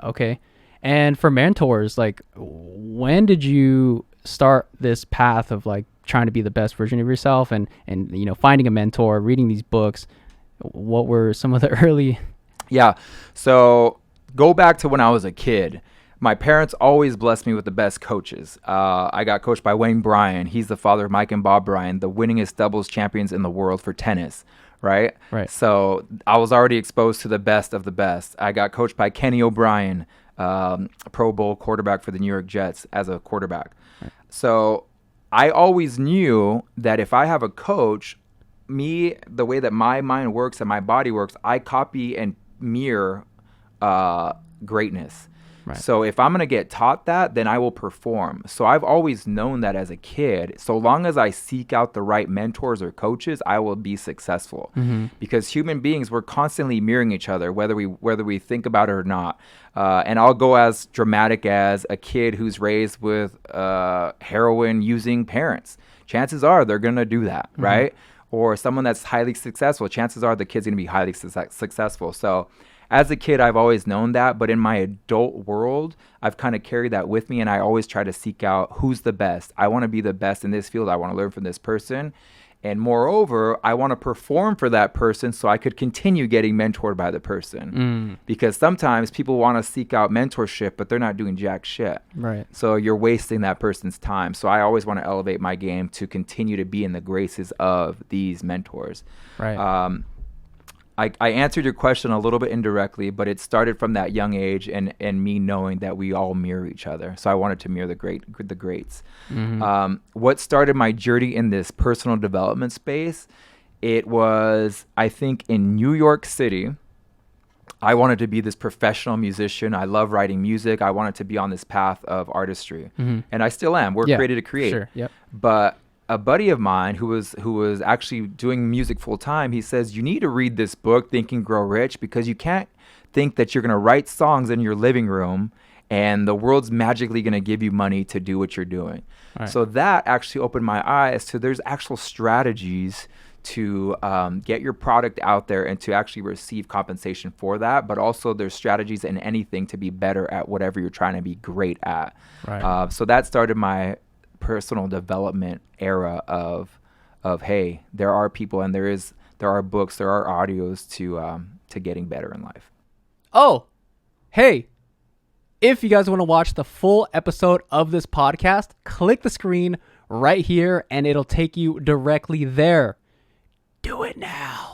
Okay. And for mentors, like, when did you start this path of like trying to be the best version of yourself and finding a mentor, reading these books? What were some of the early? Yeah. So go back to when I was a kid. My parents always blessed me with the best coaches. I got coached by Wayne Bryan. He's the father of Mike and Bob Bryan, the winningest doubles champions in the world for tennis, right? Right. So I was already exposed to the best of the best. I got coached by Kenny O'Brien, a Pro Bowl quarterback for the New York Jets as a quarterback. Right. So I always knew that if I have a coach, the way that my mind works and my body works, I copy and mirror greatness. Right. So if I'm going to get taught that, then I will perform. So I've always known that as a kid. So long as I seek out the right mentors or coaches, I will be successful. Mm-hmm. Because human beings, we're constantly mirroring each other, whether we think about it or not. And I'll go as dramatic as a kid who's raised with heroin using parents. Chances are they're going to do that, Mm-hmm. right? Or someone that's highly successful. Chances are the kid's going to be highly successful. So as a kid, I've always known that, but in my adult world, I've kind of carried that with me, and I always try to seek out who's the best. I want to be the best in this field. I want to learn from this person. And moreover, I want to perform for that person so I could continue getting mentored by the person. Because sometimes people want to seek out mentorship, but they're not doing jack shit. Right. So you're wasting that person's time. So I always want to elevate my game to continue to be in the graces of these mentors. Right. I answered your question a little bit indirectly, but it started from that young age and me knowing that we all mirror each other. So I wanted to mirror the greats. Mm-hmm. What started my journey in this personal development space, it was, I think, in New York City. I wanted to be this professional musician. I love writing music. I wanted to be on this path of artistry. Mm-hmm. And I still am. We're created to create. Sure. Yep. But a buddy of mine who was actually doing music full time, he says, you need to read this book, Think and Grow Rich, because you can't think that you're going to write songs in your living room and the world's magically going to give you money to do what you're doing. Right. So that actually opened my eyes to there's actual strategies to get your product out there and to actually receive compensation for that. But also there's strategies in anything to be better at whatever you're trying to be great at. Right. So that started my personal development era of hey, there are people and there are books, there are audios to getting better in life. Oh, hey, if you guys want to watch the full episode of this podcast, click the screen right here and it'll take you directly there. Do it now.